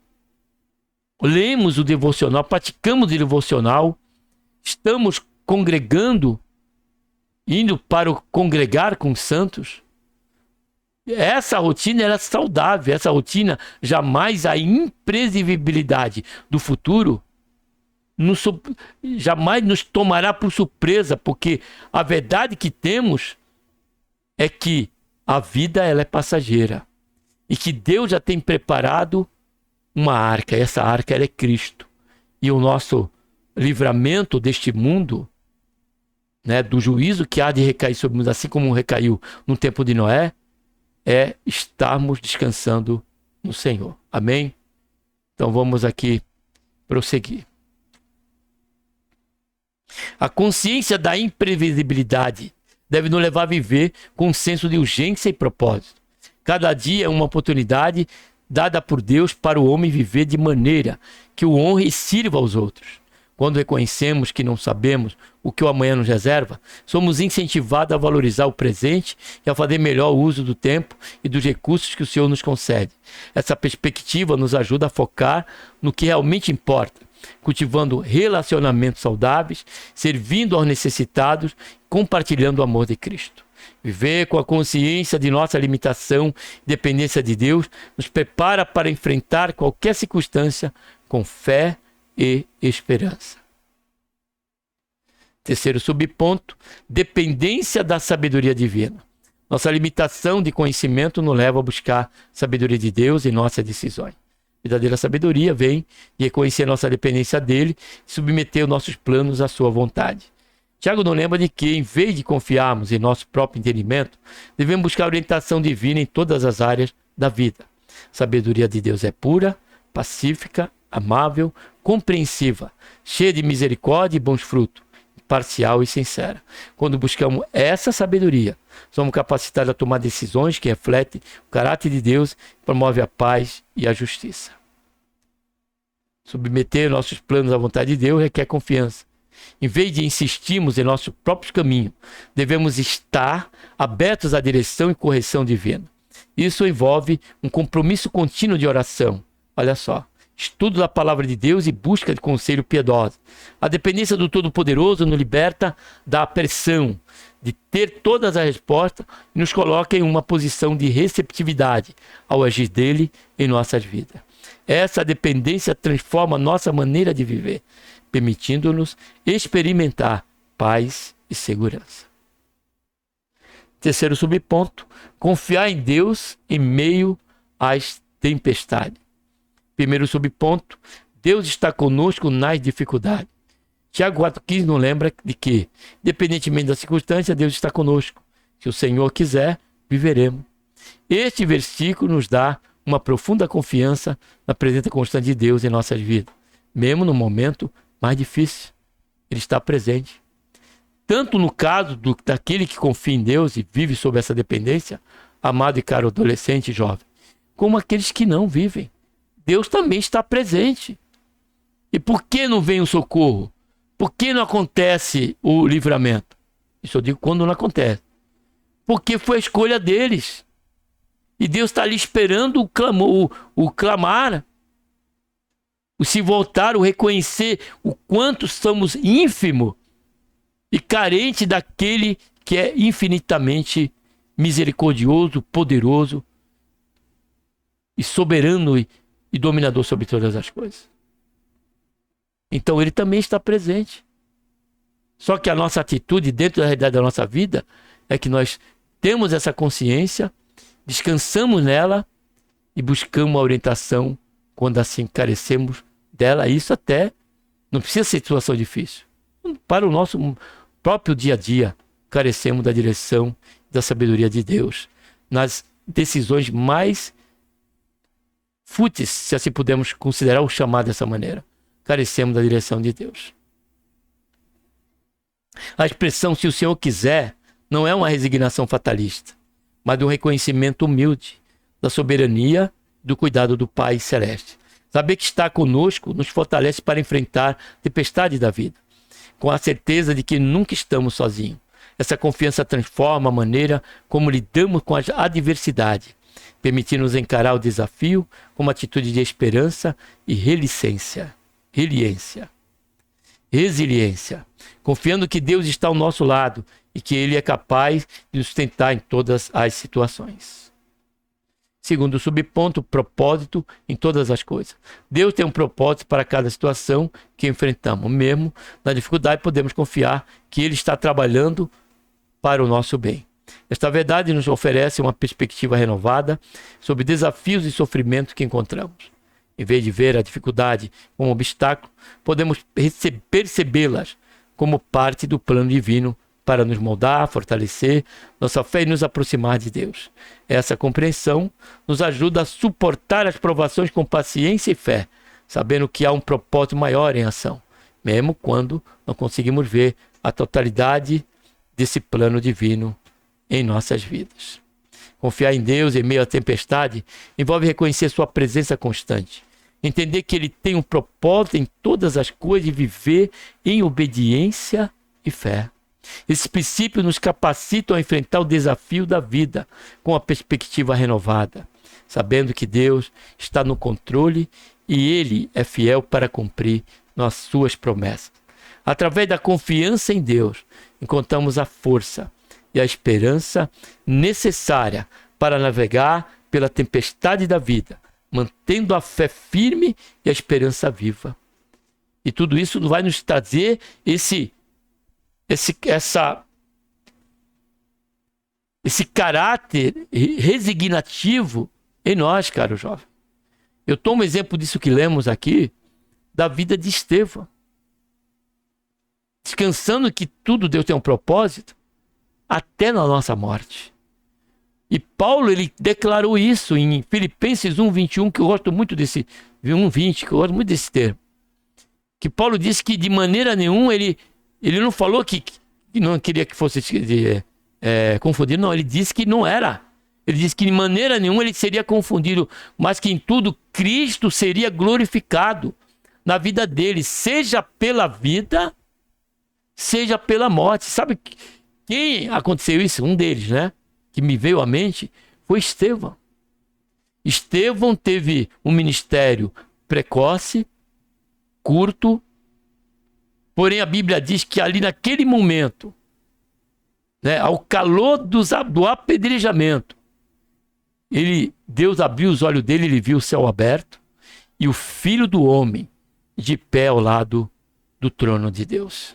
lemos o devocional, praticamos o devocional, estamos congregando, indo para congregar com os santos. Essa rotina era saudável, essa rotina jamais a imprevisibilidade do futuro jamais nos tomará por surpresa, porque a verdade que temos é que a vida ela é passageira e que Deus já tem preparado uma arca. Essa arca ela é Cristo, e o nosso livramento deste mundo, né, do juízo que há de recair sobre nós, assim como recaiu no tempo de Noé, é estarmos descansando no Senhor. Amém? Então vamos aqui prosseguir. A consciência da imprevisibilidade deve nos levar a viver com um senso de urgência e propósito. Cada dia é uma oportunidade dada por Deus para o homem viver de maneira que o honre e sirva aos outros. Quando reconhecemos que não sabemos o que o amanhã nos reserva, somos incentivados a valorizar o presente e a fazer melhor uso do tempo e dos recursos que o Senhor nos concede. Essa perspectiva nos ajuda a focar no que realmente importa, cultivando relacionamentos saudáveis, servindo aos necessitados, compartilhando o amor de Cristo. Viver com a consciência de nossa limitação e dependência de Deus nos prepara para enfrentar qualquer circunstância com fé e esperança. Terceiro subponto, dependência da sabedoria divina. Nossa limitação de conhecimento nos leva a buscar sabedoria de Deus em nossas decisões. Verdadeira sabedoria vem de reconhecer nossa dependência dele e submeter os nossos planos à sua vontade. Tiago nos lembra de que, em vez de confiarmos em nosso próprio entendimento, devemos buscar orientação divina em todas as áreas da vida. A sabedoria de Deus é pura, pacífica, amável, compreensiva, cheia de misericórdia e bons frutos, imparcial e sincera. Quando buscamos essa sabedoria, somos capacitados a tomar decisões que refletem o caráter de Deus e promovem a paz e a justiça. Submeter nossos planos à vontade de Deus requer confiança. Em vez de insistirmos em nosso próprio caminho, devemos estar abertos à direção e correção divina. Isso envolve um compromisso contínuo de oração. Olha só, estudo da palavra de Deus e busca de conselho piedoso. A dependência do Todo-Poderoso nos liberta da pressão de ter todas as respostas e nos coloca em uma posição de receptividade ao agir dele em nossas vidas. Essa dependência transforma nossa maneira de viver, permitindo-nos experimentar paz e segurança. Terceiro subponto, confiar em Deus em meio às tempestades. Primeiro subponto, Deus está conosco nas dificuldades. Tiago 4,15 nos lembra de que, independentemente da circunstância, Deus está conosco. Se o Senhor quiser, viveremos. Este versículo nos dá uma profunda confiança na presença constante de Deus em nossas vidas, mesmo no momento mais difícil. Ele está presente. Tanto no caso daquele que confia em Deus e vive sob essa dependência, amado e caro adolescente e jovem, como aqueles que não vivem. Deus também está presente. E por que não vem o socorro? Por que não acontece o livramento? Isso eu digo quando não acontece. Porque foi a escolha deles. E Deus está ali esperando o clamar, o se voltar, o reconhecer o quanto somos ínfimos e carentes daquele que é infinitamente misericordioso, poderoso e soberano e dominador sobre todas as coisas. Então ele também está presente. Só que a nossa atitude dentro da realidade da nossa vida é que nós temos essa consciência, descansamos nela e buscamos a orientação quando assim carecemos dela. Isso até não precisa ser situação difícil. Para o nosso próprio dia a dia, carecemos da direção, da sabedoria de Deus nas decisões mais fúteis, se assim pudermos considerar o chamado dessa maneira. Carecemos da direção de Deus. A expressão "se o Senhor quiser" não é uma resignação fatalista, mas de um reconhecimento humilde da soberania e do cuidado do Pai Celeste. Saber que está conosco nos fortalece para enfrentar a tempestade da vida, com a certeza de que nunca estamos sozinhos. Essa confiança transforma a maneira como lidamos com a adversidade, permitindo-nos encarar o desafio com uma atitude de esperança e resiliência, confiando que Deus está ao nosso lado e que Ele é capaz de nos sustentar em todas as situações. Segundo subponto, propósito em todas as coisas. Deus tem um propósito para cada situação que enfrentamos. Mesmo na dificuldade, podemos confiar que Ele está trabalhando para o nosso bem. Esta verdade nos oferece uma perspectiva renovada sobre desafios e sofrimentos que encontramos. Em vez de ver a dificuldade como um obstáculo, podemos percebê-las como parte do plano divino para nos moldar, fortalecer nossa fé e nos aproximar de Deus. Essa compreensão nos ajuda a suportar as provações com paciência e fé, sabendo que há um propósito maior em ação, mesmo quando não conseguimos ver a totalidade desse plano divino em nossas vidas. Confiar em Deus em meio à tempestade envolve reconhecer sua presença constante, entender que Ele tem um propósito em todas as coisas e viver em obediência e fé. Esses princípios nos capacitam a enfrentar o desafio da vida com a perspectiva renovada, sabendo que Deus está no controle e Ele é fiel para cumprir as suas promessas. Através da confiança em Deus, encontramos a força e a esperança necessária para navegar pela tempestade da vida, mantendo a fé firme e a esperança viva. E tudo isso vai nos trazer esse caráter resignativo em nós, caro jovem. Eu tomo exemplo disso que lemos aqui, da vida de Estevão. Descansando que tudo Deus tem um propósito, até na nossa morte. E Paulo, ele declarou isso em Filipenses 1:21, que eu gosto muito desse, 1:20, que eu gosto muito desse termo. Que Paulo disse que de maneira nenhuma, ele não falou que não queria que fosse confundido, não, ele disse que não era. Ele disse que de maneira nenhuma ele seria confundido, mas que em tudo Cristo seria glorificado na vida dele, seja pela vida, seja pela morte. Sabe quem aconteceu isso? Um deles, né? Que me veio à mente foi Estevão. Estevão teve um ministério precoce, curto, porém a Bíblia diz que ali naquele momento, né, ao calor do apedrejamento, Deus abriu os olhos dele, ele viu o céu aberto e o Filho do Homem de pé ao lado do trono de Deus.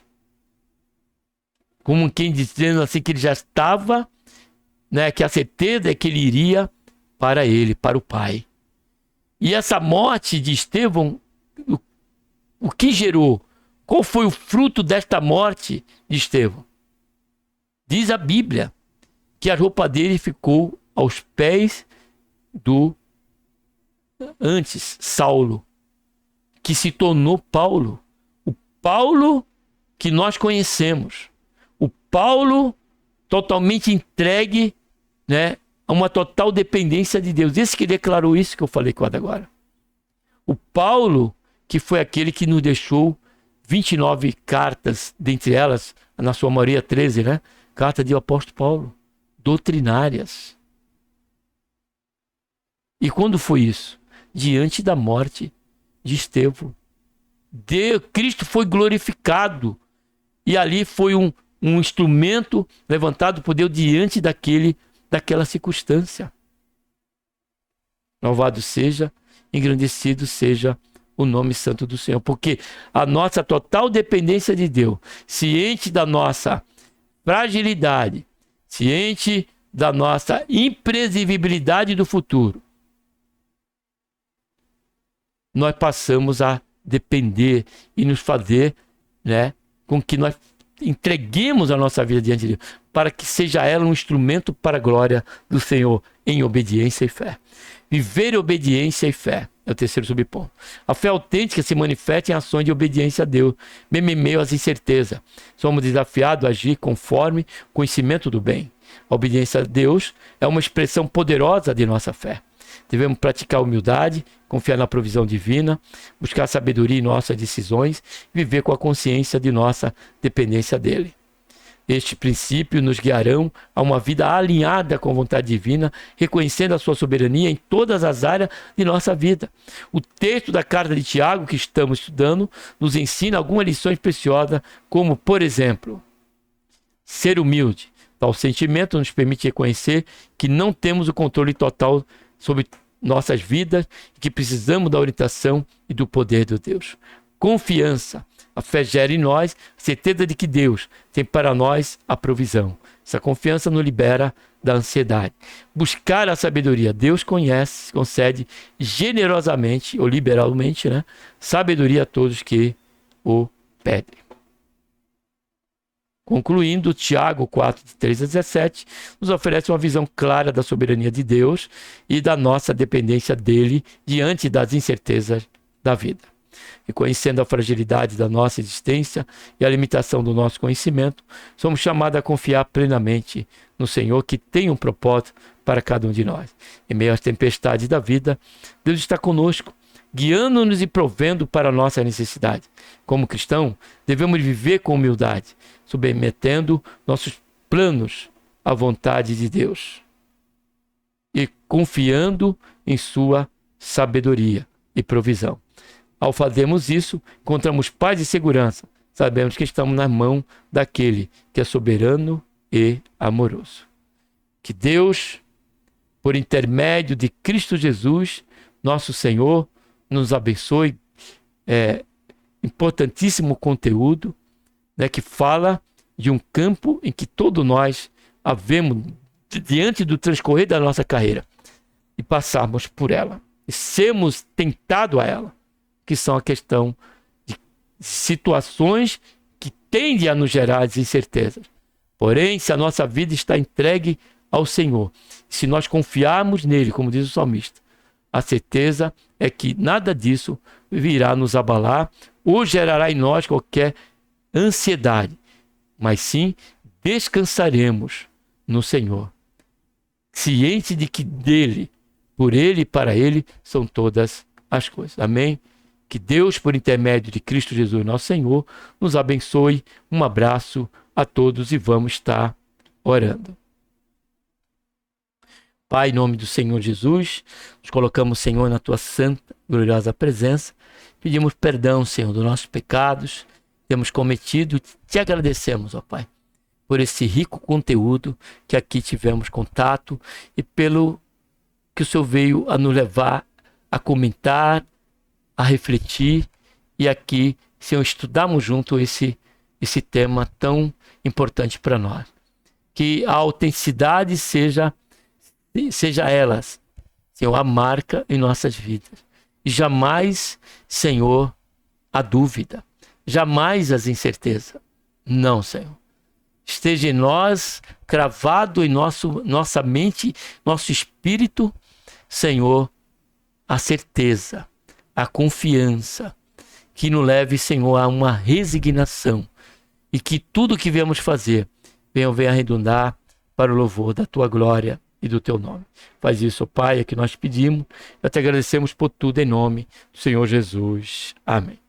Como quem dizendo assim que ele já estava, né, que a certeza é que ele iria para ele, para o Pai. E essa morte de Estevão, o que gerou? Qual foi o fruto desta morte de Estevão? Diz a Bíblia que a roupa dele ficou aos pés do antes Saulo, que se tornou Paulo. O Paulo que nós conhecemos. O Paulo totalmente entregue, né, a uma total dependência de Deus. Esse que declarou isso que eu falei quase agora. O Paulo que foi aquele que nos deixou 29 cartas, dentre elas, na sua maioria 13, né? Carta do apóstolo Paulo, doutrinárias. E quando foi isso? Diante da morte de Estevão. Cristo foi glorificado. E ali foi um instrumento levantado por Deus diante daquela circunstância. Louvado seja, engrandecido seja o nome santo do Senhor. Porque a nossa total dependência de Deus, ciente da nossa fragilidade, ciente da nossa imprevisibilidade do futuro, nós passamos a depender e nos fazer, né, com que nós entreguemos a nossa vida diante de Deus, para que seja ela um instrumento para a glória do Senhor, em obediência e fé. Viver em obediência e fé é o terceiro subponto. A fé autêntica se manifesta em ações de obediência a Deus, mesmo em meio às incertezas. Somos desafiados a agir conforme o conhecimento do bem. A obediência a Deus é uma expressão poderosa de nossa fé. Devemos praticar humildade, confiar na provisão divina, buscar sabedoria em nossas decisões, viver com a consciência de nossa dependência dele. Estes princípios nos guiarão a uma vida alinhada com a vontade divina, reconhecendo a sua soberania em todas as áreas de nossa vida. O texto da carta de Tiago que estamos estudando nos ensina algumas lições preciosas, como, por exemplo, ser humilde. Tal sentimento nos permite reconhecer que não temos o controle total sobre nossas vidas e que precisamos da orientação e do poder de Deus. Confiança. A fé gera em nós a certeza de que Deus tem para nós a provisão. Essa confiança nos libera da ansiedade. Buscar a sabedoria. Deus concede generosamente ou liberalmente, né, sabedoria a todos que o pedem. Concluindo, Tiago 4, 13 a 17, nos oferece uma visão clara da soberania de Deus e da nossa dependência dele diante das incertezas da vida. E conhecendo a fragilidade da nossa existência e a limitação do nosso conhecimento, somos chamados a confiar plenamente no Senhor, que tem um propósito para cada um de nós. Em meio às tempestades da vida, Deus está conosco, guiando-nos e provendo para a nossa necessidade. Como cristão, devemos viver com humildade, submetendo nossos planos à vontade de Deus e confiando em sua sabedoria e provisão. Ao fazermos isso, encontramos paz e segurança. Sabemos que estamos na mão daquele que é soberano e amoroso. Que Deus, por intermédio de Cristo Jesus, nosso Senhor, nos abençoe. Importantíssimo conteúdo, né, que fala de um campo em que todos nós havemos diante do transcorrer da nossa carreira e passarmos por ela e sermos tentados a ela, que são a questão de situações que tendem a nos gerar incertezas. Porém, se a nossa vida está entregue ao Senhor, se nós confiarmos nele, como diz o salmista, a certeza é que nada disso virá nos abalar ou gerará em nós qualquer ansiedade, mas sim descansaremos no Senhor, ciente de que dele, por ele e para ele são todas as coisas. Amém? Que Deus, por intermédio de Cristo Jesus, nosso Senhor, nos abençoe. Um abraço a todos e vamos estar orando. Pai, em nome do Senhor Jesus, nos colocamos, Senhor, na tua santa, gloriosa presença. Pedimos perdão, Senhor, dos nossos pecados que temos cometido. Te agradecemos, ó Pai, por esse rico conteúdo que aqui tivemos contato e pelo que o Senhor veio a nos levar a comentar, a refletir e aqui, Senhor, estudarmos junto esse tema tão importante para nós. Que a autenticidade seja elas, Senhor, a marca em nossas vidas. E jamais, Senhor, a dúvida, jamais as incertezas. Não, Senhor. Esteja em nós, cravado em nossa mente, nosso espírito, Senhor, a certeza, a confiança, que nos leve, Senhor, a uma resignação e que tudo que viemos fazer venha arredondar para o louvor da tua glória e do teu nome. Faz isso, Pai, é que nós pedimos. Nós te agradecemos por tudo em nome do Senhor Jesus. Amém.